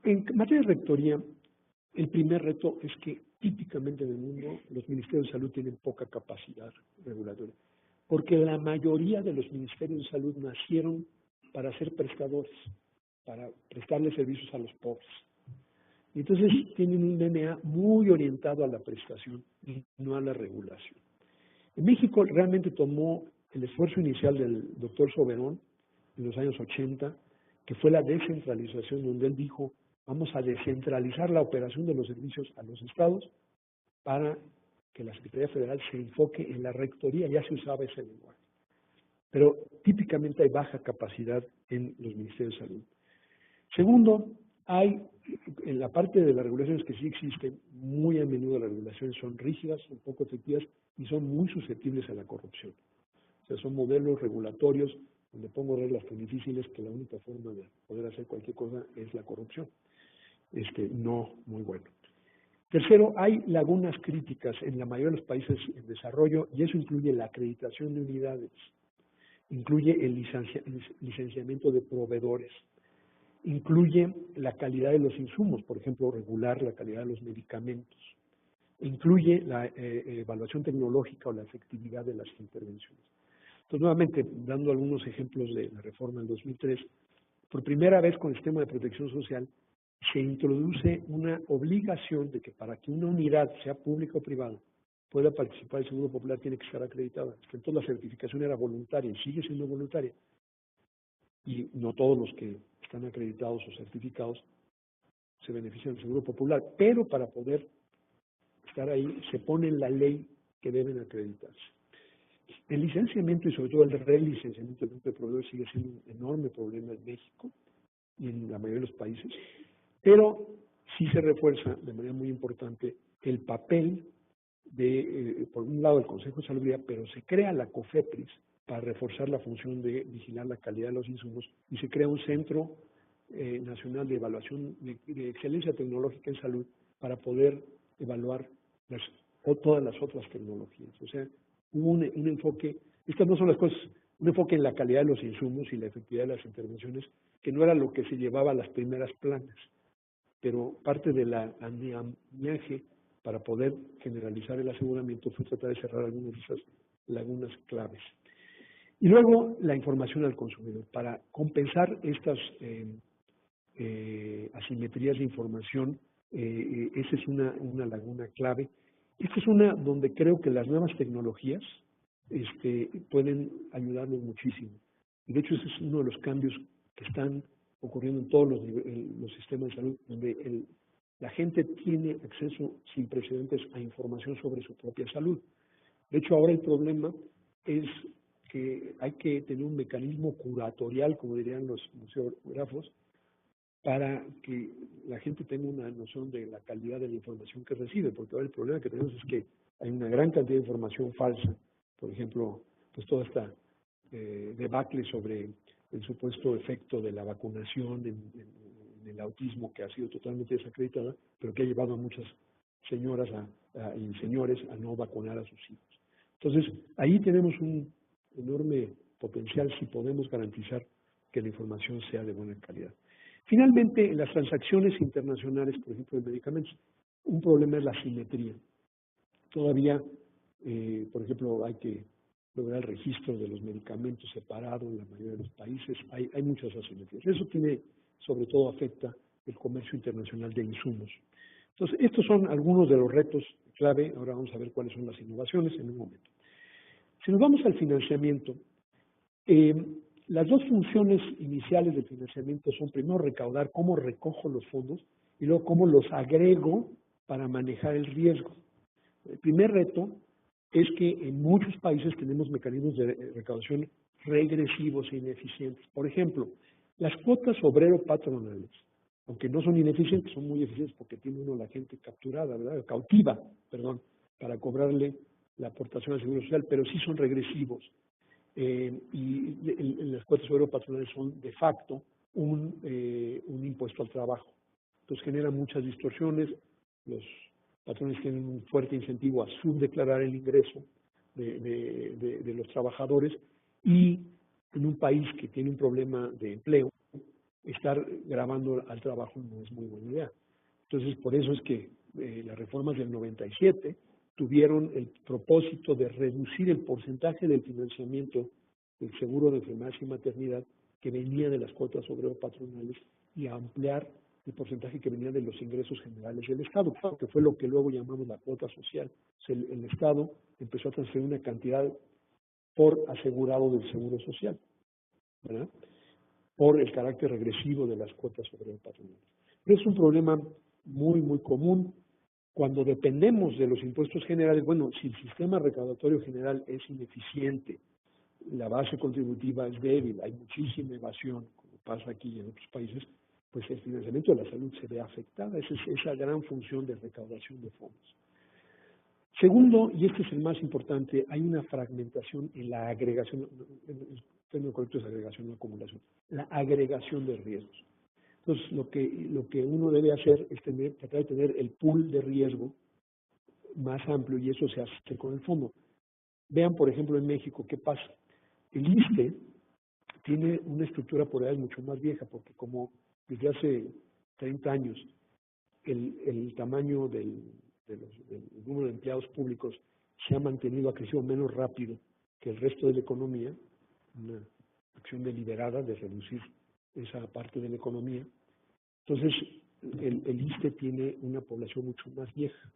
En materia de rectoría, el primer reto es que típicamente en el mundo los ministerios de salud tienen poca capacidad regulatoria, porque la mayoría de los ministerios de salud nacieron para ser prestadores, para prestarle servicios a los pobres. Y entonces tienen un DNA muy orientado a la prestación y no a la regulación. En México realmente tomó el esfuerzo inicial del doctor Soberón en los años 80, que fue la descentralización, donde él dijo, vamos a descentralizar la operación de los servicios a los estados para que la Secretaría Federal se enfoque en la rectoría, ya se usaba ese lenguaje. Pero típicamente hay baja capacidad en los ministerios de salud. Segundo, hay en la parte de las regulaciones que sí existen, muy a menudo las regulaciones son rígidas, son poco efectivas y son muy susceptibles a la corrupción. O sea, son modelos regulatorios donde pongo reglas tan difíciles que la única forma de poder hacer cualquier cosa es la corrupción. No muy bueno. Tercero, hay lagunas críticas en la mayoría de los países en desarrollo y eso incluye la acreditación de unidades, incluye el licenciamiento de proveedores, incluye la calidad de los insumos, por ejemplo, regular la calidad de los medicamentos, incluye la evaluación tecnológica o la efectividad de las intervenciones. Entonces, nuevamente, dando algunos ejemplos de la reforma del 2003, por primera vez con el sistema de protección social se introduce una obligación de que para que una unidad, sea pública o privada, pueda participar del Seguro Popular, tiene que estar acreditada. Entonces la certificación era voluntaria y sigue siendo voluntaria. Y no todos los que están acreditados o certificados se benefician del Seguro Popular, pero para poder estar ahí se pone en la ley que deben acreditarse. El licenciamiento y sobre todo el relicenciamiento de proveedores sigue siendo un enorme problema en México y en la mayoría de los países, pero sí se refuerza de manera muy importante el papel de, por un lado, el Consejo de Salubridad, pero se crea la COFEPRIS para reforzar la función de vigilar la calidad de los insumos y se crea un Centro Nacional de Evaluación de Excelencia Tecnológica en Salud para poder evaluar todas las otras tecnologías. O sea, hubo un enfoque, estas no son las cosas, un enfoque en la calidad de los insumos y la efectividad de las intervenciones, que no era lo que se llevaba a las primeras planas, pero parte de la andamiaje para poder generalizar el aseguramiento fue tratar de cerrar algunas de esas lagunas claves. Y luego la información al consumidor. Para compensar estas asimetrías de información, esa es una laguna clave. Esta es una donde creo que las nuevas tecnologías pueden ayudarnos muchísimo. Y de hecho ese es uno de los cambios que están ocurriendo en todos los sistemas de salud, donde la gente tiene acceso sin precedentes a información sobre su propia salud. De hecho, ahora el problema es que hay que tener un mecanismo curatorial, como dirían los museógrafos, para que la gente tenga una noción de la calidad de la información que recibe, porque ahora el problema que tenemos es que hay una gran cantidad de información falsa, por ejemplo, pues toda esta debacle sobre el supuesto efecto de la vacunación en el autismo, que ha sido totalmente desacreditada, pero que ha llevado a muchas señoras y señores a no vacunar a sus hijos. Entonces, ahí tenemos un enorme potencial si podemos garantizar que la información sea de buena calidad. Finalmente, en las transacciones internacionales, por ejemplo, de medicamentos, un problema es la simetría. Todavía, por ejemplo, hay que lograr el registro de los medicamentos separado en la mayoría de los países. Hay muchas asimetrías. Eso sobre todo afecta el comercio internacional de insumos. Entonces, estos son algunos de los retos clave. Ahora vamos a ver cuáles son las innovaciones en un momento. Si nos vamos al financiamiento, las dos funciones iniciales del financiamiento son primero recaudar cómo recojo los fondos y luego cómo los agrego para manejar el riesgo. El primer reto es que en muchos países tenemos mecanismos de recaudación regresivos e ineficientes. Por ejemplo, las cuotas obrero-patronales, aunque no son ineficientes, son muy eficientes porque tiene uno a la gente capturada, ¿verdad? Cautiva, perdón, para cobrarle la aportación al Seguro Social, pero sí son regresivos. Y las cuotas obrero-patronales son de facto un impuesto al trabajo. Entonces genera muchas distorsiones. Los patrones tienen un fuerte incentivo a subdeclarar el ingreso de los trabajadores y en un país que tiene un problema de empleo, estar grabando al trabajo no es muy buena idea. Entonces, por eso es que las reformas del 97 tuvieron el propósito de reducir el porcentaje del financiamiento del seguro de enfermedades y maternidad que venía de las cuotas obrero-patronales y ampliar el porcentaje que venía de los ingresos generales del Estado, que fue lo que luego llamamos la cuota social. O sea, el Estado empezó a transferir una cantidad por asegurado del seguro social, ¿verdad? Por el carácter regresivo de las cuotas obrero-patronales. Pero es un problema muy, muy común. Cuando dependemos de los impuestos generales, bueno, si el sistema recaudatorio general es ineficiente, la base contributiva es débil, hay muchísima evasión, como pasa aquí y en otros países, pues el financiamiento de la salud se ve afectada. Esa es esa gran función de recaudación de fondos. Segundo, y este es el más importante, hay una fragmentación en la agregación, el término correcto es agregación, no acumulación, la agregación de riesgos. Entonces, lo que uno debe hacer es tratar de tener el pool de riesgo más amplio y eso se hace con el fondo. Vean, por ejemplo, en México, ¿qué pasa? El ISSSTE tiene una estructura por edades mucho más vieja, porque como desde hace 30 años el tamaño del número de empleados públicos se ha mantenido, ha crecido menos rápido que el resto de la economía, una acción deliberada de reducir esa parte de la economía. Entonces, el ISSSTE tiene una población mucho más vieja.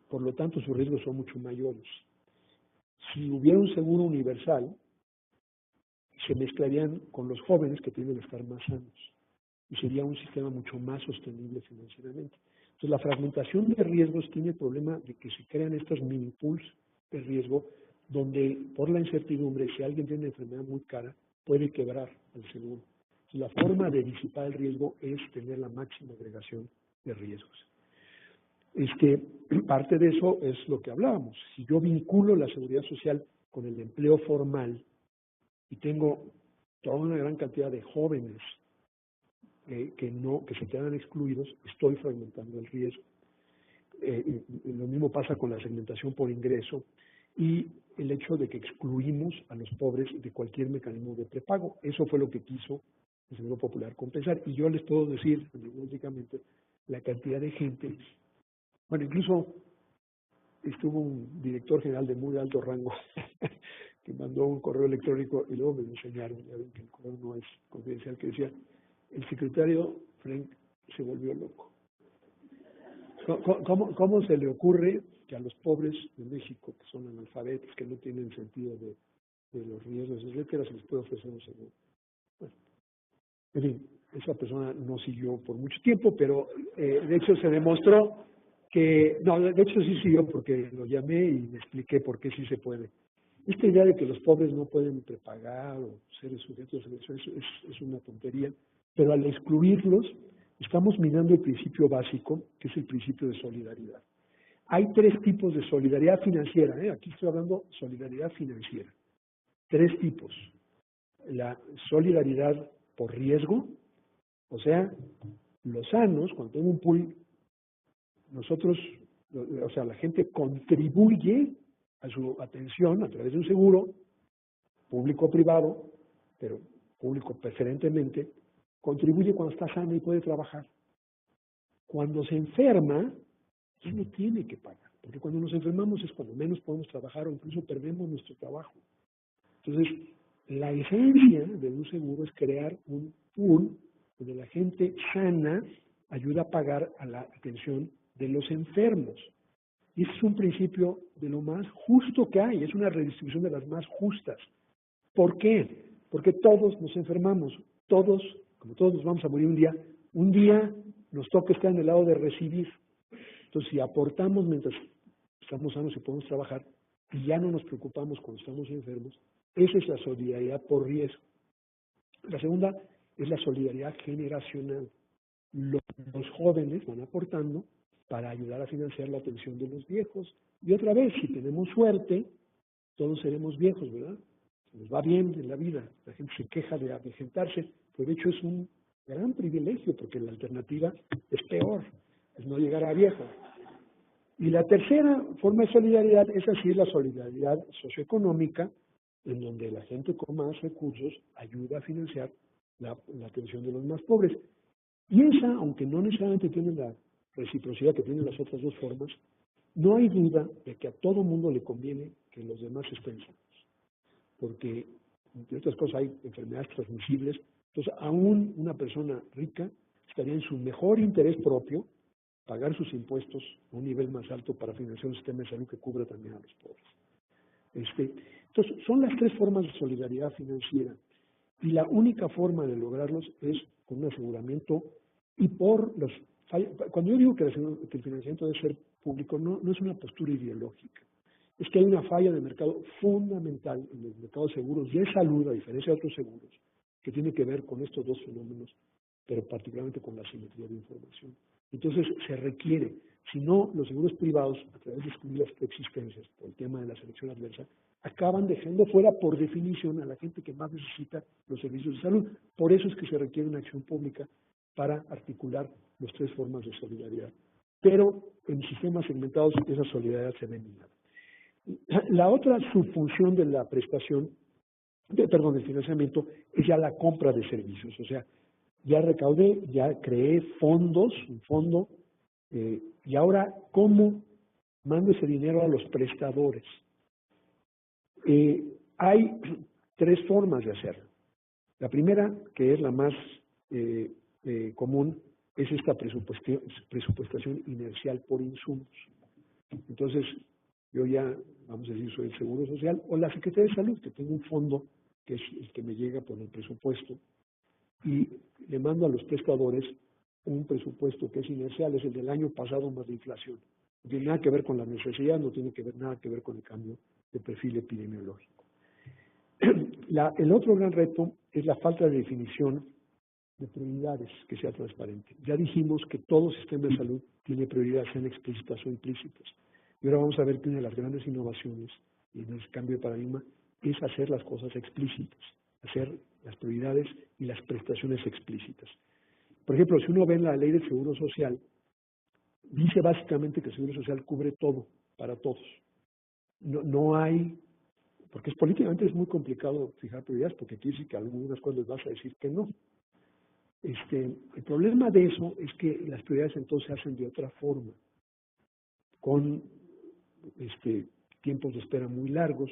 Por lo tanto, sus riesgos son mucho mayores. Si hubiera un seguro universal, se mezclarían con los jóvenes que tienden a estar más sanos y sería un sistema mucho más sostenible financieramente. Entonces, la fragmentación de riesgos tiene el problema de que se crean estos mini pools de riesgo donde, por la incertidumbre, si alguien tiene una enfermedad muy cara, puede quebrar el seguro. Entonces, la forma de disipar el riesgo es tener la máxima agregación de riesgos. Parte de eso es lo que hablábamos. Si yo vinculo la seguridad social con el empleo formal y tengo toda una gran cantidad de jóvenes que se quedan excluidos, estoy fragmentando el riesgo. Lo mismo pasa con la segmentación por ingreso y el hecho de que excluimos a los pobres de cualquier mecanismo de prepago. Eso fue lo que quiso el Seguro Popular compensar. Y yo les puedo decir, lógicamente, la cantidad de gente. Bueno, incluso estuvo un director general de muy alto rango que mandó un correo electrónico y luego me lo enseñaron, ya ven que el correo no es confidencial, que decía, el secretario Frank se volvió loco. ¿Cómo se le ocurre que a los pobres de México, que son analfabetos, que no tienen sentido de los riesgos, etcétera, se les puede ofrecer un seguro? Bueno, en fin, esa persona no siguió por mucho tiempo, pero de hecho se demostró que, no, de hecho sí siguió porque lo llamé y le expliqué por qué sí se puede. Esta idea de que los pobres no pueden prepagar o ser sujetos a selección es una tontería, pero al excluirlos estamos minando el principio básico, que es el principio de solidaridad. Hay tres tipos de solidaridad financiera, aquí estoy hablando de solidaridad financiera. Tres tipos. La solidaridad por riesgo, o sea, los sanos, cuando tengo un pool, nosotros, o sea, la gente contribuye a su atención a través de un seguro, público o privado, pero público preferentemente, contribuye cuando está sano y puede trabajar. Cuando se enferma, ya no tiene que pagar, porque cuando nos enfermamos es cuando menos podemos trabajar o incluso perdemos nuestro trabajo. Entonces, la esencia de un seguro es crear un pool donde la gente sana ayuda a pagar a la atención de los enfermos. Y ese es un principio de lo más justo que hay, es una redistribución de las más justas. ¿Por qué? Porque todos nos enfermamos, todos, como todos nos vamos a morir un día nos toca estar en el lado de recibir. Entonces, si aportamos mientras estamos sanos y podemos trabajar, y ya no nos preocupamos cuando estamos enfermos, esa es la solidaridad por riesgo. La segunda es la solidaridad generacional. Los jóvenes van aportando para ayudar a financiar la atención de los viejos. Y otra vez, si tenemos suerte, todos seremos viejos, ¿verdad? Se nos va bien en la vida. La gente se queja de avejentarse, pero de hecho es un gran privilegio, porque la alternativa es peor, es no llegar a viejo. Y la tercera forma de solidaridad es así, la solidaridad socioeconómica, en donde la gente con más recursos ayuda a financiar la atención de los más pobres. Y esa, aunque no necesariamente tiene la reciprocidad que tienen las otras dos formas, no hay duda de que a todo mundo le conviene que los demás estén sanos, porque, entre otras cosas, hay enfermedades transmisibles. Entonces, aún una persona rica estaría en su mejor interés propio pagar sus impuestos a un nivel más alto para financiar un sistema de salud que cubra también a los pobres. Entonces, son las tres formas de solidaridad financiera, y la única forma de lograrlos es con un aseguramiento y por los... Cuando yo digo que el financiamiento debe ser público, no es una postura ideológica. Es que hay una falla de mercado fundamental en el mercado de seguros de salud, a diferencia de otros seguros, que tiene que ver con estos dos fenómenos, pero particularmente con la asimetría de información. Entonces se requiere, si no, los seguros privados, a través de excluir las coexistencias por el tema de la selección adversa, acaban dejando fuera por definición a la gente que más necesita los servicios de salud. Por eso es que se requiere una acción pública para articular las tres formas de solidaridad. Pero en sistemas segmentados esa solidaridad se ve minada. La otra subfunción de la prestación, del financiamiento, es ya la compra de servicios. O sea, ya recaudé, ya creé fondos, un fondo, y ahora, ¿cómo mando ese dinero a los prestadores? Hay tres formas de hacerlo. La primera, que es la más común, es esta presupuestación inercial por insumos. Entonces, yo ya, vamos a decir, soy el Seguro Social o la Secretaría de Salud, que tengo un fondo que es el que me llega por el presupuesto, y le mando a los prestadores un presupuesto que es inercial, es el del año pasado más la inflación. No tiene nada que ver con la necesidad, no tiene nada que ver con el cambio de perfil epidemiológico. El otro gran reto es la falta de definición de prioridades que sea transparente. Ya dijimos que todo sistema de salud tiene prioridades, sean explícitas o implícitas. Y ahora vamos a ver que una de las grandes innovaciones en el cambio de paradigma es hacer las cosas explícitas, hacer las prioridades y las prestaciones explícitas. Por ejemplo, si uno ve en la ley del Seguro Social, dice básicamente que el Seguro Social cubre todo, para todos. No hay, porque políticamente es muy complicado fijar prioridades, porque aquí sí que algunas cosas les vas a decir que no. El problema de eso es que las prioridades entonces se hacen de otra forma, con tiempos de espera muy largos,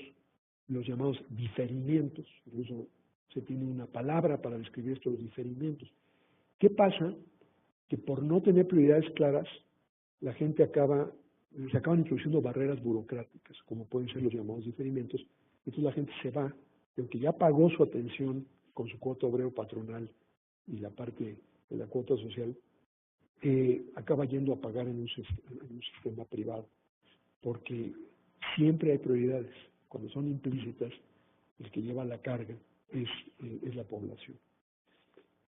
los llamados diferimientos. Incluso se tiene una palabra para describir estos diferimientos. ¿Qué pasa? Que por no tener prioridades claras, la gente se acaban introduciendo barreras burocráticas, como pueden ser los llamados diferimientos. Entonces la gente se va, y aunque ya pagó su atención con su cuota obrero patronal y la parte de la cuota social, acaba yendo a pagar en un sistema privado, porque siempre hay prioridades. Cuando son implícitas, el que lleva la carga es la población.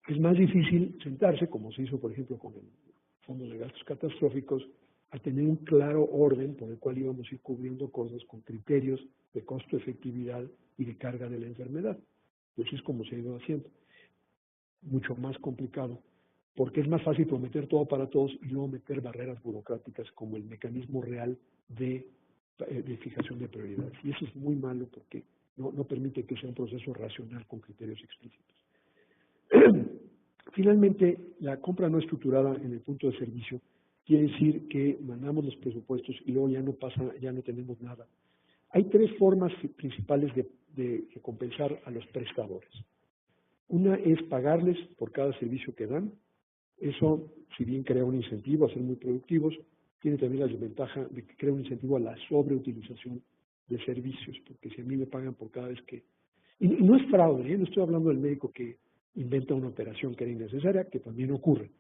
Es más difícil sentarse, como se hizo, por ejemplo, con el Fondo de Gastos Catastróficos, a tener un claro orden por el cual íbamos a ir cubriendo cosas con criterios de costo-efectividad y de carga de la enfermedad. Y así es como se ha ido haciendo. Mucho más complicado, porque es más fácil prometer todo para todos y luego meter barreras burocráticas como el mecanismo real de fijación de prioridades. Y eso es muy malo porque no permite que sea un proceso racional con criterios explícitos. Finalmente, la compra no estructurada en el punto de servicio quiere decir que mandamos los presupuestos y luego ya no tenemos nada. Hay tres formas principales de recompensar a los prestadores. Una es pagarles por cada servicio que dan. Eso, si bien crea un incentivo a ser muy productivos, tiene también la desventaja de que crea un incentivo a la sobreutilización de servicios, porque si a mí me pagan por cada vez que... Y no es fraude, no estoy hablando del médico que inventa una operación que era innecesaria, que también ocurre.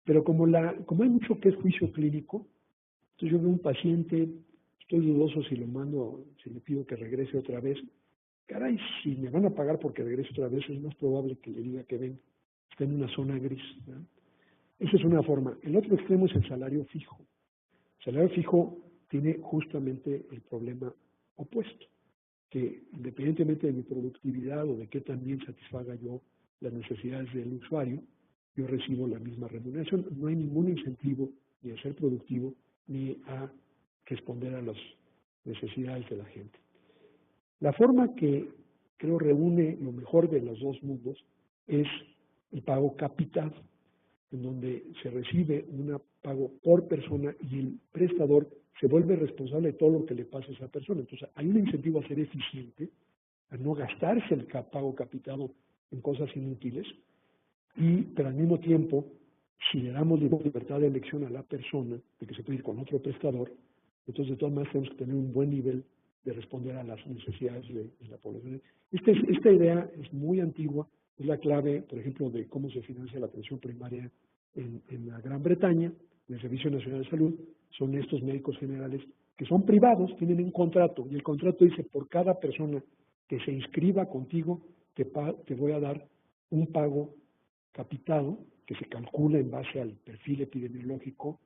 Pero como hay mucho que es juicio clínico, entonces yo veo un paciente, estoy dudoso si lo mando, si le pido que regrese otra vez. Caray, si me van a pagar porque regrese otra vez, es más probable que le diga que venga. Está en una zona gris, ¿verdad? Esa es una forma. El otro extremo es el salario fijo. El salario fijo tiene justamente el problema opuesto, que independientemente de mi productividad o de qué también satisfaga yo las necesidades del usuario, yo recibo la misma remuneración. No hay ningún incentivo ni a ser productivo ni a responder a las necesidades de la gente. La forma que creo reúne lo mejor de los dos mundos es el pago capitado, en donde se recibe un pago por persona y el prestador se vuelve responsable de todo lo que le pasa a esa persona. Entonces, hay un incentivo a ser eficiente, a no gastarse el pago capitado en cosas inútiles, pero al mismo tiempo, si le damos libertad de elección a la persona, de que se puede ir con otro prestador, entonces de todas maneras tenemos que tener un buen nivel de responder a las necesidades de la población. Esta idea es muy antigua, es la clave, por ejemplo, de cómo se financia la atención primaria en la Gran Bretaña, en el Servicio Nacional de Salud. Son estos médicos generales que son privados, tienen un contrato, y el contrato dice, por cada persona que se inscriba contigo, te voy a dar un pago capitado, que se calcula en base al perfil epidemiológico,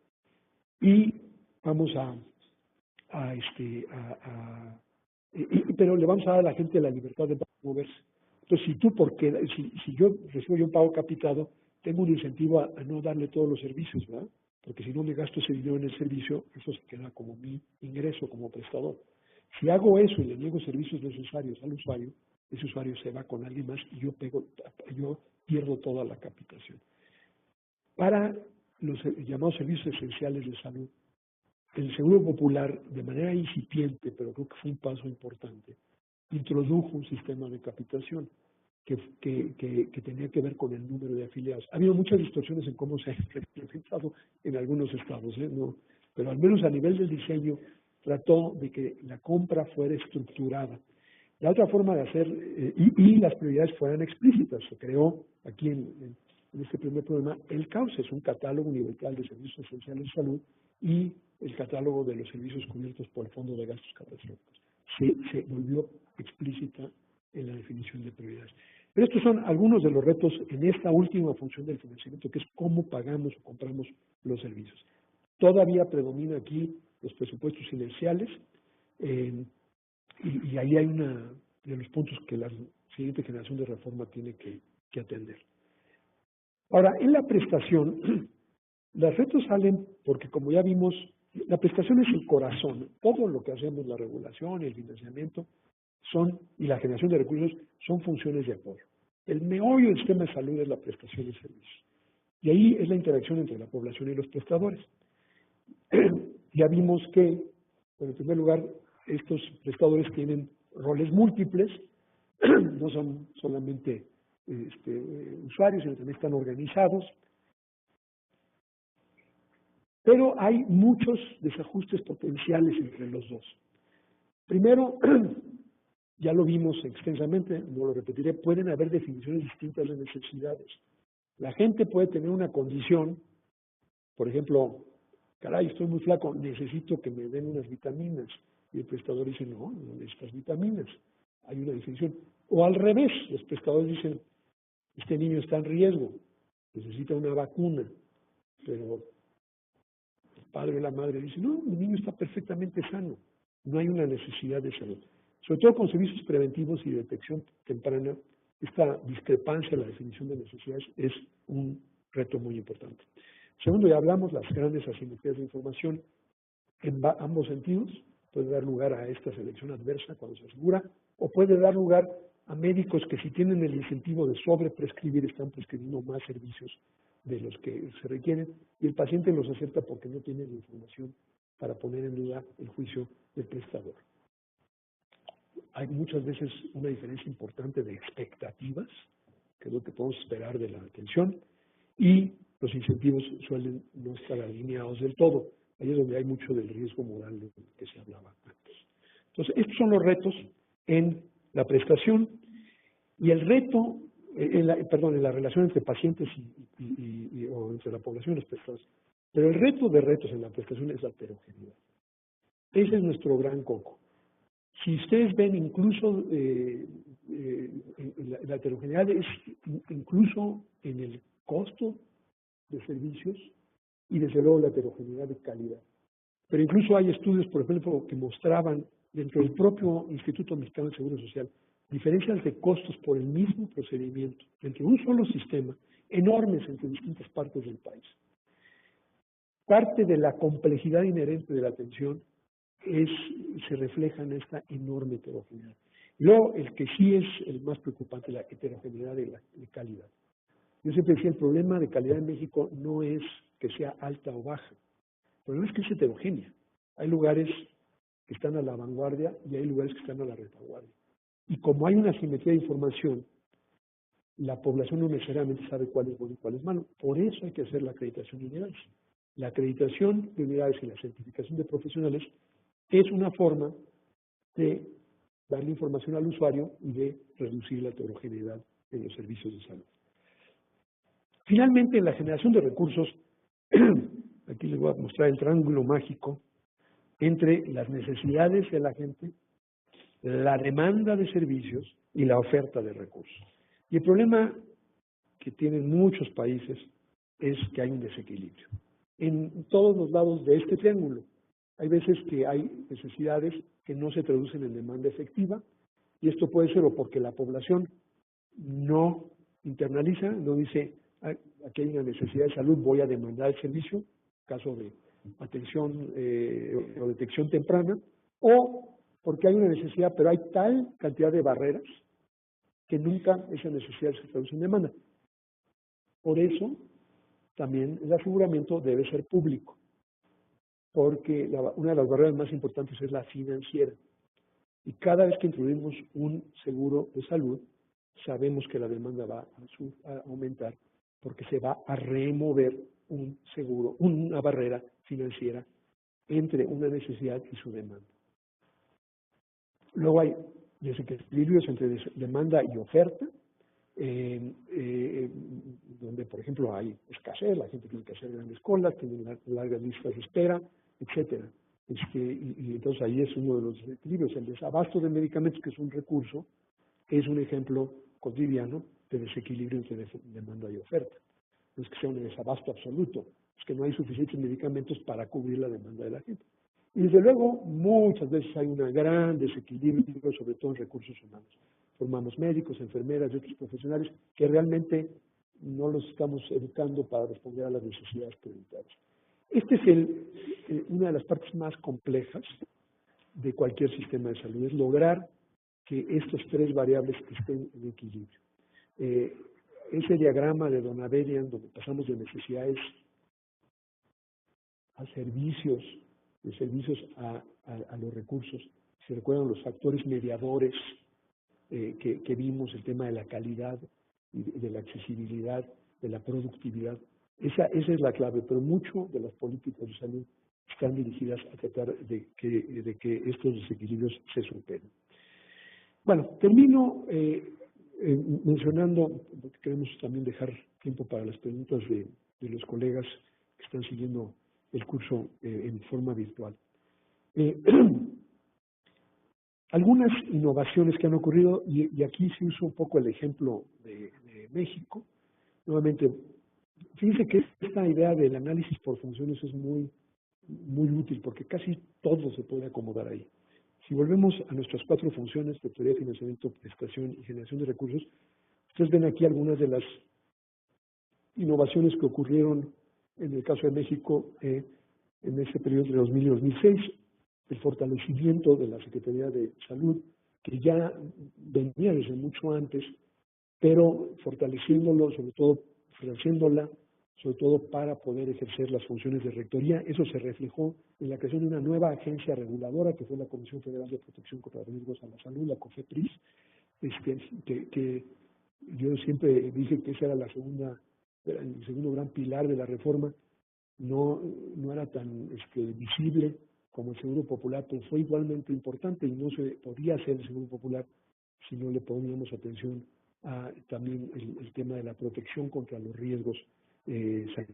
y vamos pero le vamos a dar a la gente la libertad de moverse. Entonces, si yo recibo yo un pago capitado, tengo un incentivo a no darle todos los servicios, ¿verdad? Porque si no me gasto ese dinero en el servicio, eso se queda como mi ingreso como prestador. Si hago eso y le niego servicios necesarios al usuario, ese usuario se va con alguien más y yo pierdo toda la capitación. Para los llamados servicios esenciales de salud, el Seguro Popular, de manera incipiente, pero creo que fue un paso importante, introdujo un sistema de capitación que tenía que ver con el número de afiliados. Ha habido muchas distorsiones en cómo se ha implementado en algunos estados, no, pero al menos a nivel del diseño trató de que la compra fuera estructurada. La otra forma de hacer, y las prioridades fueran explícitas, se creó aquí en este primer programa el CAUS, es un catálogo universal de servicios esenciales de salud y el catálogo de los servicios cubiertos por el Fondo de Gastos Catastróficos. Se volvió explícita en la definición de prioridades. Pero estos son algunos de los retos en esta última función del financiamiento, que es cómo pagamos o compramos los servicios. Todavía predomina aquí los presupuestos silenciales, y ahí hay uno de los puntos que la siguiente generación de reforma tiene que atender. Ahora, en la prestación, los retos salen porque, como ya vimos, la prestación es el corazón. Todo lo que hacemos, la regulación, el financiamiento, y la generación de recursos son funciones de apoyo. El meollo del sistema de salud es la prestación de servicios. Y ahí es la interacción entre la población y los prestadores. Ya vimos que, en primer lugar, estos prestadores tienen roles múltiples, no son solamente usuarios, sino también están organizados. Pero hay muchos desajustes potenciales entre los dos. Primero, ya lo vimos extensamente, no lo repetiré, pueden haber definiciones distintas de necesidades. La gente puede tener una condición, por ejemplo, caray, estoy muy flaco, necesito que me den unas vitaminas. Y el prestador dice, no necesitas vitaminas. Hay una definición. O al revés, los prestadores dicen, este niño está en riesgo, necesita una vacuna, pero el padre o la madre dice, no, mi niño está perfectamente sano, no hay una necesidad de salud. Sobre todo con servicios preventivos y detección temprana, esta discrepancia en la definición de necesidades es un reto muy importante. Segundo, ya hablamos, las grandes asimetrías de información en ambos sentidos, puede dar lugar a esta selección adversa cuando se asegura, o puede dar lugar a médicos que si tienen el incentivo de sobreprescribir, están prescribiendo más servicios de los que se requieren, y el paciente los acepta porque no tiene la información para poner en duda el juicio del prestador. Hay muchas veces una diferencia importante de expectativas, que es lo que podemos esperar de la atención, y los incentivos suelen no estar alineados del todo. Ahí es donde hay mucho del riesgo moral de que se hablaba antes. Entonces, estos son los retos en la prestación, y el reto, en la relación entre pacientes o entre la población y los prestadores. Pero el reto de retos en la prestación es la heterogeneidad. Ese es nuestro gran coco. Si ustedes ven, incluso la heterogeneidad es incluso en el costo de servicios y desde luego la heterogeneidad de calidad. Pero incluso hay estudios, por ejemplo, que mostraban dentro del propio Instituto Mexicano del Seguro Social diferencias de costos por el mismo procedimiento dentro de un solo sistema enormes entre distintas partes del país. Parte de la complejidad inherente de la atención se refleja en esta enorme heterogeneidad. Luego, el que sí es el más preocupante, la heterogeneidad de calidad. Yo siempre decía, el problema de calidad en México no es que sea alta o baja, el problema es que es heterogénea. Hay lugares que están a la vanguardia y hay lugares que están a la retaguardia. Y como hay una simetría de información, la población no necesariamente sabe cuál es bueno y cuál es malo. Por eso hay que hacer la acreditación de unidades. La acreditación de unidades y la certificación de profesionales es una forma de darle información al usuario y de reducir la heterogeneidad en los servicios de salud. Finalmente, en la generación de recursos, aquí les voy a mostrar el triángulo mágico entre las necesidades de la gente, la demanda de servicios y la oferta de recursos. Y el problema que tienen muchos países es que hay un desequilibrio. En todos los lados de este triángulo, hay veces que hay necesidades que no se traducen en demanda efectiva, y esto puede ser o porque la población no internaliza, no dice, aquí hay una necesidad de salud, voy a demandar el servicio, caso de atención o detección temprana, o porque hay una necesidad, pero hay tal cantidad de barreras que nunca esa necesidad se traduce en demanda. Por eso, también el aseguramiento debe ser público, porque una de las barreras más importantes es la financiera. Y cada vez que introducimos un seguro de salud, sabemos que la demanda va a aumentar, porque se va a remover un seguro, una barrera financiera entre una necesidad y su demanda. Luego hay desequilibrios entre demanda y oferta, donde, por ejemplo, hay escasez, la gente tiene que hacer grandes colas, tiene largas listas de espera, etcétera. Y entonces ahí es uno de los desequilibrios. El desabasto de medicamentos, que es un recurso, es un ejemplo cotidiano de desequilibrio entre demanda y oferta. No es que sea un desabasto absoluto, es que no hay suficientes medicamentos para cubrir la demanda de la gente. Y desde luego, muchas veces hay un gran desequilibrio, sobre todo en recursos humanos. Formamos médicos, enfermeras y otros profesionales que realmente no los estamos educando para responder a las necesidades prioritarias. Esta es una de las partes más complejas de cualquier sistema de salud, es lograr que estos tres variables estén en equilibrio. Ese diagrama de Donaverian, donde pasamos de necesidades a servicios, de servicios a los recursos, si recuerdan los factores mediadores que vimos, el tema de la calidad, de la accesibilidad, de la productividad, esa es la clave, pero mucho de las políticas de salud están dirigidas a tratar de que estos desequilibrios se superen. Bueno, termino mencionando, porque queremos también dejar tiempo para las preguntas de los colegas que están siguiendo el curso en forma virtual. Algunas innovaciones que han ocurrido, y aquí se usa un poco el ejemplo de México. Nuevamente, fíjense que esta idea del análisis por funciones es muy útil, porque casi todo se puede acomodar ahí. Si volvemos a nuestras 4 funciones de teoría, financiamiento, prestación y generación de recursos, ustedes ven aquí algunas de las innovaciones que ocurrieron en el caso de México en ese periodo de 2000 y 2006, el fortalecimiento de la Secretaría de Salud, que ya venía desde mucho antes, pero fortaleciéndolo, sobre todo, fortaleciéndola, sobre todo para poder ejercer las funciones de rectoría. Eso se reflejó en la creación de una nueva agencia reguladora, que fue la Comisión Federal de Protección contra Riesgos a la Salud, la COFEPRIS, que yo siempre dije que esa era el segundo gran pilar de la reforma. No era tan visible como el Seguro Popular, pero fue igualmente importante, y no se podía hacer el Seguro Popular si no le poníamos atención a también el tema de la protección contra los riesgos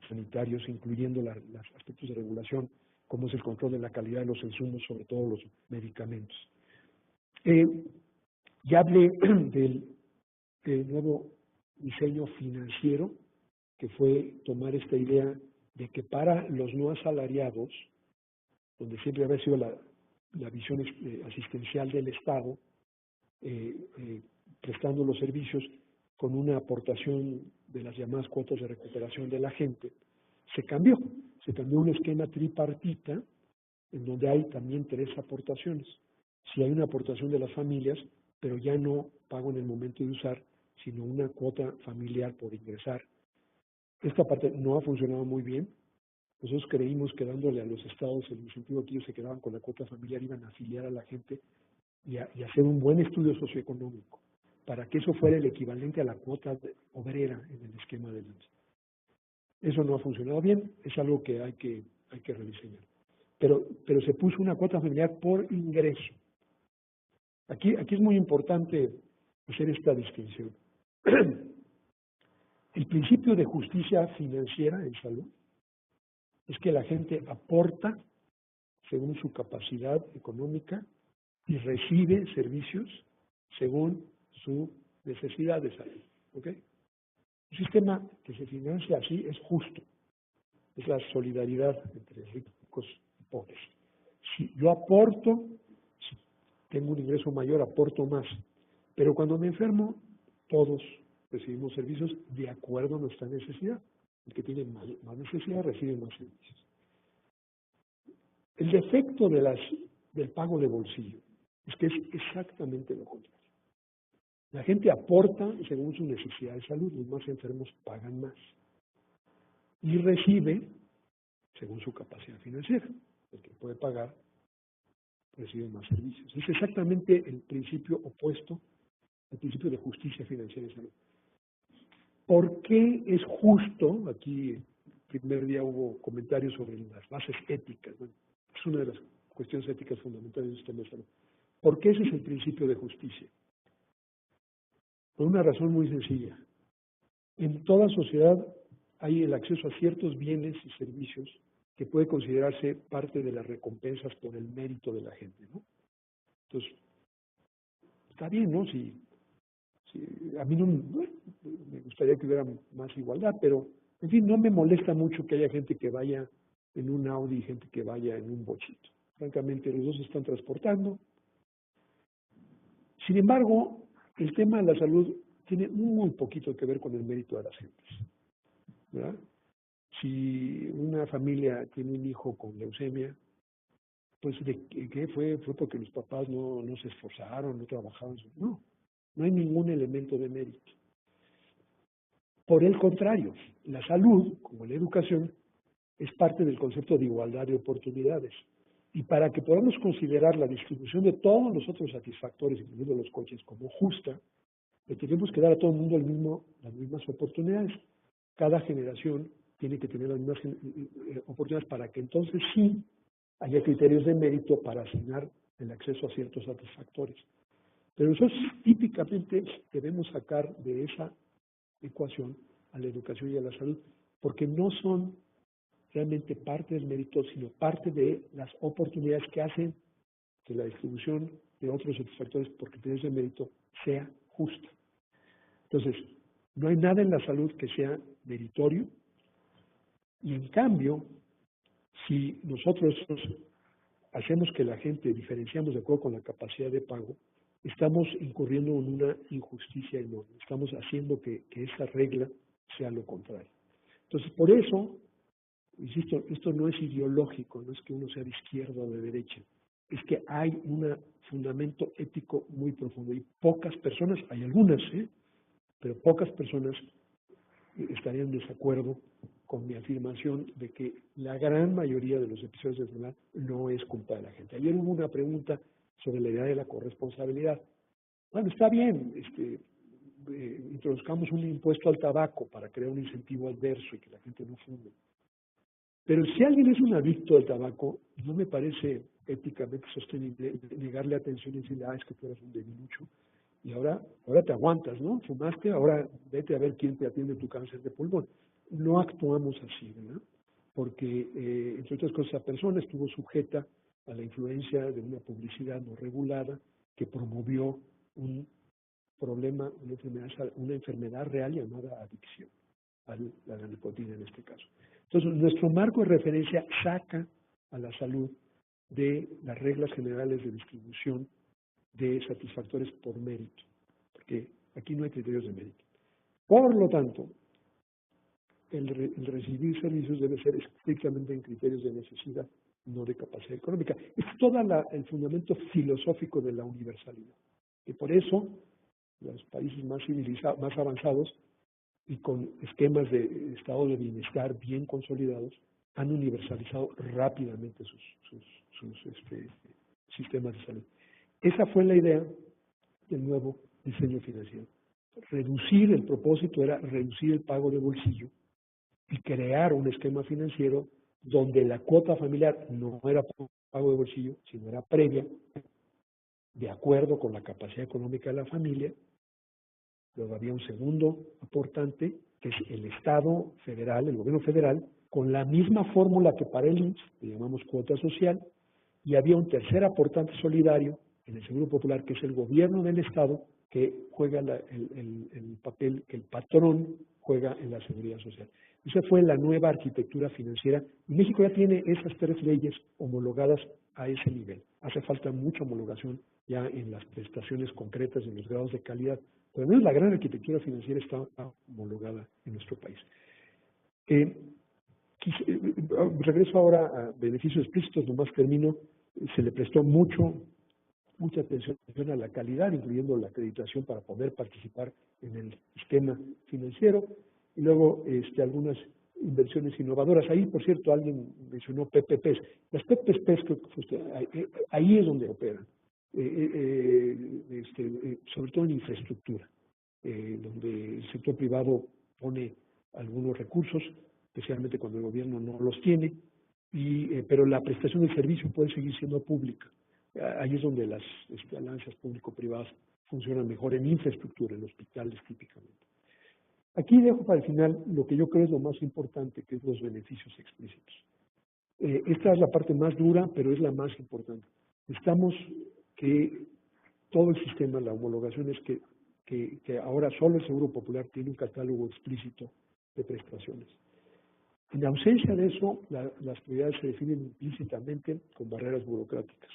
sanitarios, incluyendo los aspectos de regulación, como es el control de la calidad de los insumos, sobre todo los medicamentos. Ya hablé del nuevo diseño financiero, que fue tomar esta idea de que para los no asalariados, donde siempre había sido la visión asistencial del Estado, prestando los servicios con una aportación de las llamadas cuotas de recuperación de la gente, se cambió un esquema tripartita en donde hay también 3 aportaciones. Si hay una aportación de las familias, pero ya no pago en el momento de usar, sino una cuota familiar por ingresar. Esta parte no ha funcionado muy bien. Nosotros creímos que dándole a los estados el incentivo que ellos se quedaban con la cuota familiar iban a afiliar a la gente y hacer un buen estudio socioeconómico para que eso fuera el equivalente a la cuota obrera en el esquema del IMSS. Eso no ha funcionado bien, es algo que hay que rediseñar. Pero se puso una cuota familiar por ingreso. Aquí es muy importante hacer esta distinción. El principio de justicia financiera en salud es que la gente aporta según su capacidad económica y recibe servicios según su necesidad de salud. ¿Ok? Un sistema que se financia así es justo. Es la solidaridad entre ricos y pobres. Si yo aporto, si tengo un ingreso mayor, aporto más. Pero cuando me enfermo, todos recibimos servicios de acuerdo a nuestra necesidad. El que tiene más necesidad recibe más servicios. El defecto del pago de bolsillo es que es exactamente lo contrario. La gente aporta según su necesidad de salud, los más enfermos pagan más. Y recibe según su capacidad financiera. El que puede pagar recibe más servicios. Es exactamente el principio opuesto al principio de justicia financiera en salud. ¿Por qué es justo? Aquí el primer día hubo comentarios sobre las bases éticas. Bueno, es una de las cuestiones éticas fundamentales del sistema de salud. ¿Por qué ese es el principio de justicia? Por una razón muy sencilla. En toda sociedad hay el acceso a ciertos bienes y servicios que puede considerarse parte de las recompensas por el mérito de la gente, ¿no? Entonces, está bien, ¿no? Si a mí no me gustaría que hubiera más igualdad, pero, en fin, no me molesta mucho que haya gente que vaya en un Audi y gente que vaya en un bochito. Francamente, los dos se están transportando. Sin embargo, el tema de la salud tiene muy poquito que ver con el mérito de las gentes, ¿verdad? Si una familia tiene un hijo con leucemia, pues ¿de qué fue? Fue porque los papás no se esforzaron, no trabajaron. No hay ningún elemento de mérito. Por el contrario, la salud, como la educación, es parte del concepto de igualdad de oportunidades. Y para que podamos considerar la distribución de todos los otros satisfactores, incluidos los coches, como justa, le tenemos que dar a todo el mundo las mismas oportunidades. Cada generación tiene que tener las mismas oportunidades para que entonces sí haya criterios de mérito para asignar el acceso a ciertos satisfactores. Pero nosotros típicamente debemos sacar de esa ecuación a la educación y a la salud, porque no son realmente parte del mérito, sino parte de las oportunidades que hacen que la distribución de otros satisfactores por criterios de mérito sea justa. Entonces, no hay nada en la salud que sea meritorio, y en cambio, si nosotros hacemos que la gente diferenciamos de acuerdo con la capacidad de pago, estamos incurriendo en una injusticia enorme. Estamos haciendo que esa regla sea lo contrario. Entonces, por eso, insisto, esto no es ideológico, no es que uno sea de izquierda o de derecha, es que hay un fundamento ético muy profundo y pocas personas, hay algunas, pero pocas personas estarían en desacuerdo con mi afirmación de que la gran mayoría de los episodios de enfermedad no es culpa de la gente. Ayer hubo una pregunta sobre la idea de la corresponsabilidad. Bueno, está bien, introduzcamos un impuesto al tabaco para crear un incentivo adverso y que la gente no fume. Pero si alguien es un adicto al tabaco, no me parece éticamente sostenible negarle atención y decirle, es que tú eres un debilucho, y ahora te aguantas, ¿no? Fumaste, ahora vete a ver quién te atiende tu cáncer de pulmón. No actuamos así, ¿verdad? Porque, entre otras cosas, esa persona estuvo sujeta a la influencia de una publicidad no regulada que promovió un problema, una enfermedad real llamada adicción, a la nicotina en este caso. Entonces, nuestro marco de referencia saca a la salud de las reglas generales de distribución de satisfactores por mérito, porque aquí no hay criterios de mérito. Por lo tanto, el recibir servicios debe ser estrictamente en criterios de necesidad, no de capacidad económica. Es todo el fundamento filosófico de la universalidad. Y por eso los países más civilizados, más avanzados y con esquemas de estado de bienestar bien consolidados han universalizado rápidamente sus sistemas de salud. Esa fue la idea del nuevo diseño financiero. Reducir, el propósito era reducir el pago de bolsillo y crear un esquema financiero donde la cuota familiar no era pago de bolsillo, sino era previa, de acuerdo con la capacidad económica de la familia. Luego había un segundo aportante, que es el Estado federal, el gobierno federal, con la misma fórmula que para el IMSS, que llamamos cuota social, y había un tercer aportante solidario en el Seguro Popular, que es el gobierno del Estado, que juega el papel que el patrón juega en la seguridad social. Esa fue la nueva arquitectura financiera. Y México ya tiene esas tres leyes homologadas a ese nivel. Hace falta mucha homologación ya en las prestaciones concretas, en los grados de calidad. Pero al menos la gran arquitectura financiera está homologada en nuestro país. Regreso ahora a beneficios explícitos, nomás termino. Se le prestó mucha atención a la calidad, incluyendo la acreditación para poder participar en el sistema financiero, y luego algunas inversiones innovadoras. Ahí, por cierto, alguien mencionó PPPs. Las PPPs, creo que fue usted, ahí es donde operan, sobre todo en infraestructura, donde el sector privado pone algunos recursos, especialmente cuando el gobierno no los tiene, pero la prestación del servicio puede seguir siendo pública. Ahí es donde las alianzas público-privadas funcionan mejor en infraestructura, en hospitales típicamente. Aquí dejo para el final lo que yo creo es lo más importante, que es los beneficios explícitos. Esta es la parte más dura, pero es la más importante. Necesitamos que todo el sistema, la homologación es que ahora solo el Seguro Popular tiene un catálogo explícito de prestaciones. En ausencia de eso, las prioridades se definen implícitamente con barreras burocráticas.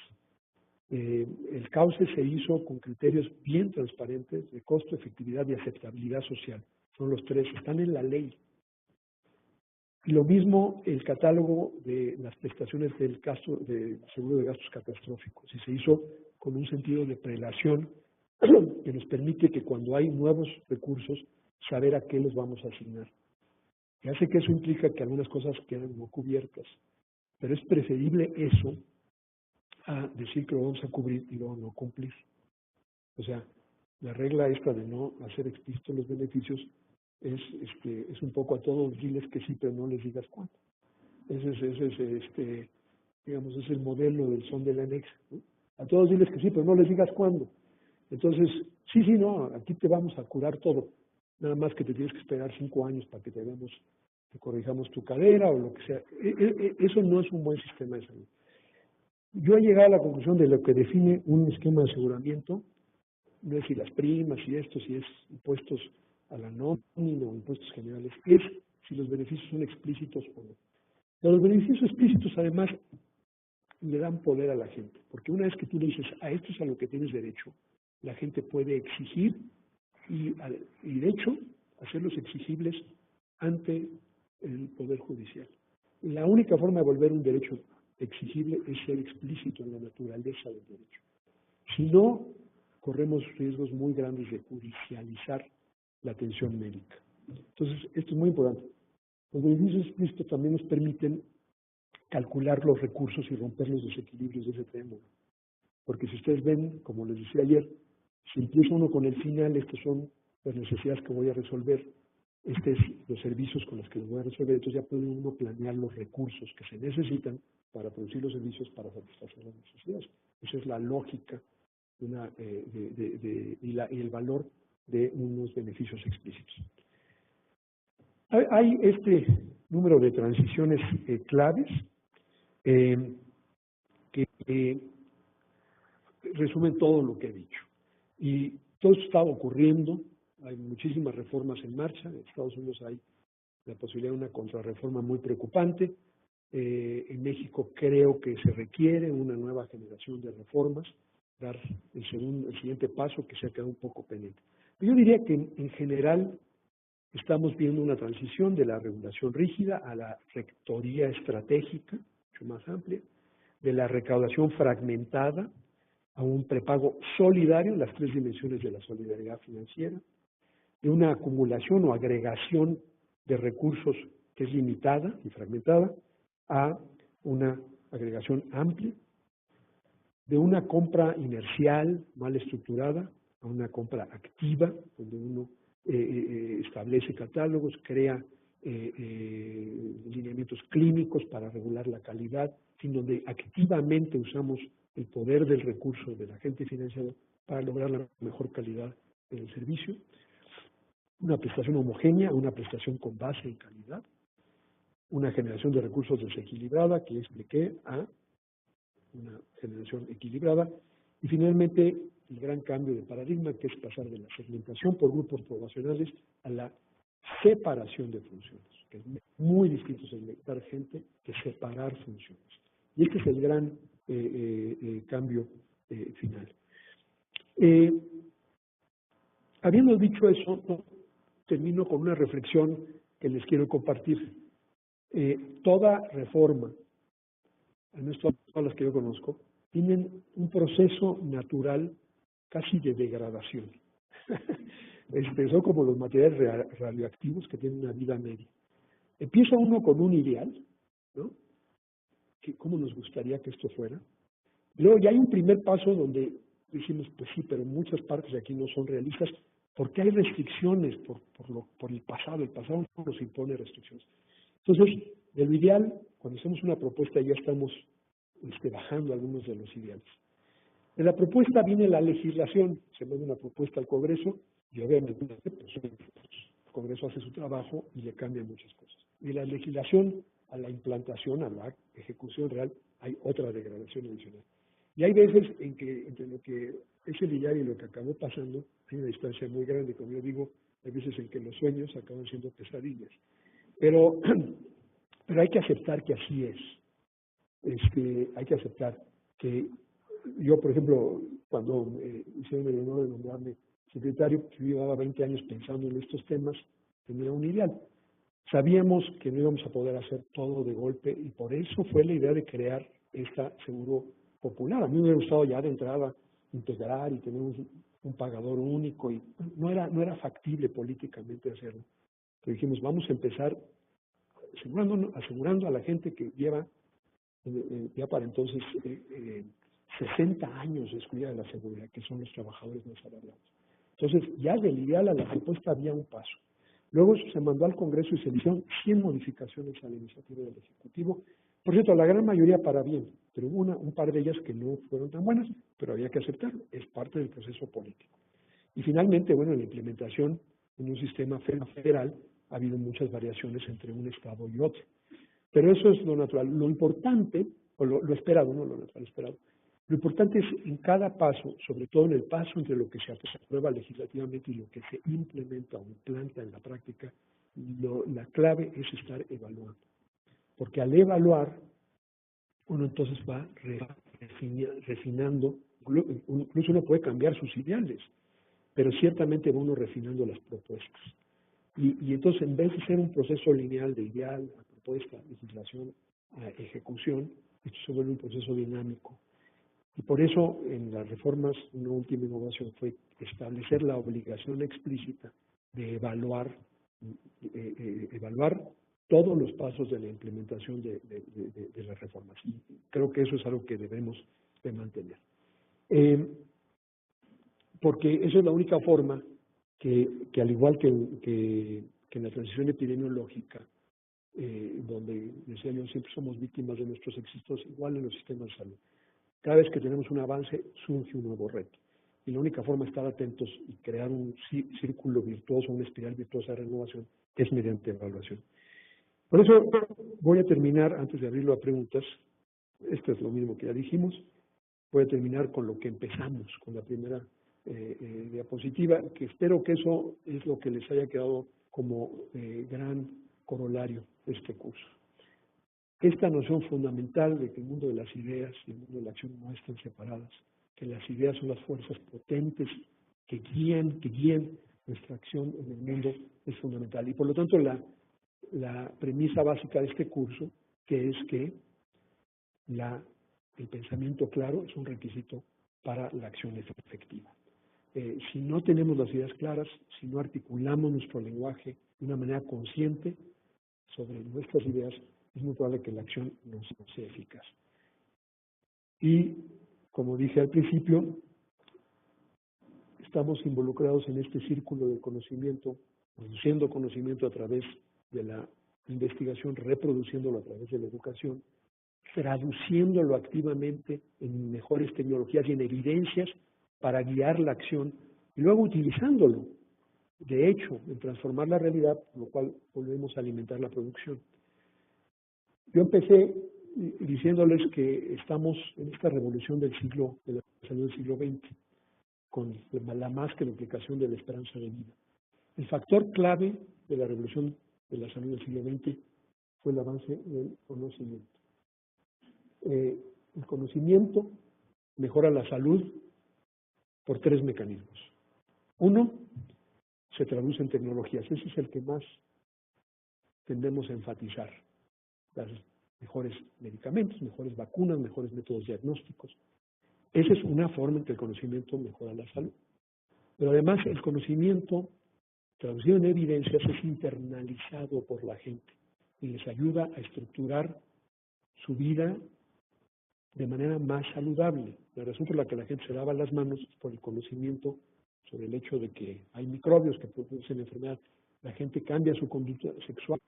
El cauce se hizo con criterios bien transparentes de costo, efectividad y aceptabilidad social. Son los tres, están en la ley. Y lo mismo el catálogo de las prestaciones del seguro de gastos catastróficos. Y se hizo con un sentido de prelación que nos permite que cuando hay nuevos recursos, saber a qué los vamos a asignar. Ya sé que eso implica que algunas cosas quedan no cubiertas, pero es preferible eso a decir que lo vamos a cubrir y luego no cumplir. O sea, la regla esta de no hacer explícitos los beneficios es un poco a todos diles que sí, pero no les digas cuánto. Ese es el modelo del son del anexo, ¿no? A todos diles que sí, pero no les digas cuándo. Entonces, sí, no, aquí te vamos a curar todo. Nada más que te tienes que esperar 5 años para que te corrijamos tu cadera o lo que sea. Eso no es un buen sistema de salud. Yo he llegado a la conclusión de lo que define un esquema de aseguramiento, no es si las primas, si es impuestos a la nómina o impuestos generales, es si los beneficios son explícitos o no. Pero los beneficios explícitos además le dan poder a la gente, porque una vez que tú le dices a esto es a lo que tienes derecho, la gente puede exigir y de hecho hacerlos exigibles ante el Poder Judicial. La única forma de volver un derecho exigible es ser explícito en la naturaleza del derecho. Si no, corremos riesgos muy grandes de judicializar la atención médica. Entonces, esto es muy importante. Los beneficios explícitos también nos permiten calcular los recursos y romper los desequilibrios de ese triángulo. Porque si ustedes ven, como les decía ayer, si empieza uno con el final, estas son las necesidades que voy a resolver, los servicios con los que los voy a resolver, entonces ya puede uno planear los recursos que se necesitan para producir los servicios para satisfacer las necesidades. Esa es la lógica y el valor de unos beneficios explícitos. Hay este número de transiciones claves que resumen todo lo que he dicho. Y todo esto está ocurriendo, hay muchísimas reformas en marcha, en Estados Unidos hay la posibilidad de una contrarreforma muy preocupante, en México creo que se requiere una nueva generación de reformas, dar el siguiente paso que se ha quedado un poco pendiente. Yo diría que en general estamos viendo una transición de la regulación rígida a la rectoría estratégica, mucho más amplia, de la recaudación fragmentada a un prepago solidario, las 3 dimensiones de la solidaridad financiera, de una acumulación o agregación de recursos que es limitada y fragmentada, a una agregación amplia, de una compra inercial, mal estructurada, a una compra activa, donde uno establece catálogos, crea lineamientos clínicos para regular la calidad, sin donde activamente usamos el poder del recurso del agente financiero para lograr la mejor calidad del servicio, una prestación homogénea, una prestación con base en calidad, una generación de recursos desequilibrada, que expliqué, a una generación equilibrada, y finalmente el gran cambio de paradigma, que es pasar de la segmentación por grupos poblacionales a la separación de funciones, que es muy distinto segmentar gente que separar funciones. Y este es el gran cambio final. Habiendo dicho eso, termino con una reflexión que les quiero compartir. Toda reforma, al menos todas las que yo conozco, tienen un proceso natural casi de degradación. Son como los materiales radioactivos que tienen una vida media. Empieza uno con un ideal, ¿no? ¿Cómo nos gustaría que esto fuera? Luego ya hay un primer paso donde decimos, pues sí, pero muchas partes de aquí no son realistas porque hay restricciones por el pasado nos impone restricciones. Entonces, de lo ideal, cuando hacemos una propuesta ya estamos bajando algunos de los ideales. De la propuesta viene la legislación, se manda una propuesta al Congreso y obviamente pues, el Congreso hace su trabajo y le cambia muchas cosas. De la legislación a la implantación, a la ejecución real, hay otra degradación adicional. Y hay veces en que entre lo que es el ideal y lo que acabó pasando hay una distancia muy grande. Como yo digo, hay veces en que los sueños acaban siendo pesadillas. Pero hay que aceptar que así es. Hay que aceptar que yo, por ejemplo, cuando hicieron el honor de nombrarme secretario, yo llevaba 20 años pensando en estos temas, tenía un ideal. Sabíamos que no íbamos a poder hacer todo de golpe y por eso fue la idea de crear esta seguro popular. A mí me hubiera gustado ya de entrada integrar y tener un pagador único y no era factible políticamente hacerlo. Pero dijimos, vamos a empezar asegurando a la gente que lleva ya para entonces 60 años excluida de la seguridad, que son los trabajadores no asalariados. Entonces, ya del ideal a la propuesta había un paso. Luego se mandó al Congreso y se hicieron 100 modificaciones a la iniciativa del Ejecutivo. Por cierto, la gran mayoría para bien, pero hubo un par de ellas que no fueron tan buenas, pero había que aceptarlo, es parte del proceso político. Y finalmente, bueno, en la implementación en un sistema federal ha habido muchas variaciones entre un Estado y otro. Pero eso es lo natural. Lo importante, o lo esperado, no lo natural, esperado, lo importante es en cada paso, sobre todo en el paso entre lo que se aprueba legislativamente y lo que se implementa o implanta en la práctica, la clave es estar evaluando. Porque al evaluar, uno entonces va refinando, incluso uno puede cambiar sus ideales, pero ciertamente va uno refinando las propuestas. Y entonces, en vez de ser un proceso lineal de ideal a propuesta, legislación, a ejecución, esto se vuelve un proceso dinámico. Y por eso, en las reformas, una última innovación fue establecer la obligación explícita de evaluar todos los pasos de la implementación de las reformas. Y creo que eso es algo que debemos de mantener. Porque esa es la única forma que al igual que en la transición epidemiológica, donde, decía yo, siempre somos víctimas de nuestros éxitos, igual en los sistemas de salud. Cada vez que tenemos un avance, surge un nuevo reto. Y la única forma de estar atentos y crear un círculo virtuoso, una espiral virtuosa de renovación, es mediante evaluación. Por eso voy a terminar, antes de abrirlo a preguntas, esto es lo mismo que ya dijimos, voy a terminar con lo que empezamos, con la primera diapositiva, que espero que eso es lo que les haya quedado como gran corolario de este curso. Esta noción fundamental de que el mundo de las ideas y el mundo de la acción no están separadas, que las ideas son las fuerzas potentes que guían nuestra acción en el mundo, es fundamental. Y por lo tanto, la premisa básica de este curso, que es que el pensamiento claro es un requisito para la acción efectiva. Si no tenemos las ideas claras, si no articulamos nuestro lenguaje de una manera consciente sobre nuestras ideas, es muy probable que la acción no sea eficaz. Y, como dije al principio, estamos involucrados en este círculo de conocimiento, produciendo conocimiento a través de la investigación, reproduciéndolo a través de la educación, traduciéndolo activamente en mejores tecnologías y en evidencias para guiar la acción, y luego utilizándolo, de hecho, en transformar la realidad, por lo cual volvemos a alimentar la producción. Yo empecé diciéndoles que estamos en esta revolución del siglo, de la salud del siglo XX, con la más que la implicación de la esperanza de vida. El factor clave de la revolución de la salud del siglo XX fue el avance del conocimiento. El conocimiento mejora la salud por 3 mecanismos. Uno, se traduce en tecnologías. Ese es el que más tendemos a enfatizar. Las mejores medicamentos, mejores vacunas, mejores métodos diagnósticos. Esa es una forma en que el conocimiento mejora la salud. Pero además el conocimiento traducido en evidencias es internalizado por la gente y les ayuda a estructurar su vida de manera más saludable. La razón por la que la gente se lava las manos es por el conocimiento sobre el hecho de que hay microbios que producen enfermedad. La gente cambia su conducta sexual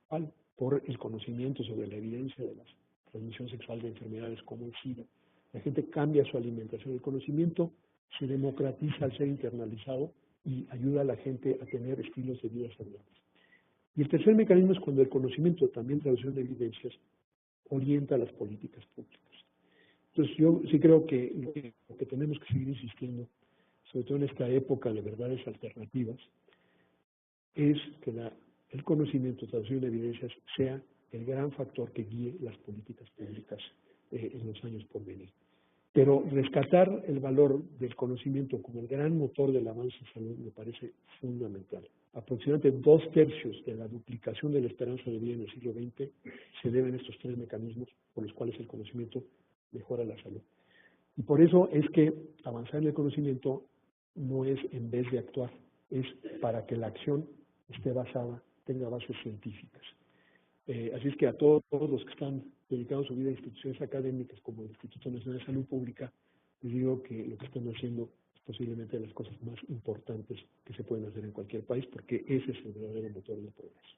por el conocimiento sobre la evidencia de la transmisión sexual de enfermedades como el SIDA. La gente cambia su alimentación. El conocimiento se democratiza al ser internalizado y ayuda a la gente a tener estilos de vida saludables. Y el tercer mecanismo es cuando el conocimiento, también traducido en evidencias, orienta las políticas públicas. Entonces yo sí creo que lo que tenemos que seguir insistiendo, sobre todo en esta época de verdades alternativas, es que el conocimiento traducido en evidencias sea el gran factor que guíe las políticas públicas en los años por venir. Pero rescatar el valor del conocimiento como el gran motor del avance en salud me parece fundamental. Aproximadamente 2/3 de la duplicación de la esperanza de vida en el siglo XX se deben a estos 3 mecanismos por los cuales el conocimiento mejora la salud. Y por eso es que avanzar en el conocimiento no es en vez de actuar, es para que la acción esté basada, tenga bases científicas. Así es que a todos los que están dedicados su vida a instituciones académicas como el Instituto Nacional de Salud Pública, les digo que lo que están haciendo es posiblemente de las cosas más importantes que se pueden hacer en cualquier país, porque ese es el verdadero motor del progreso.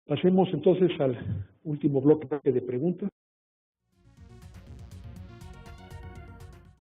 Pasemos entonces al último bloque de preguntas.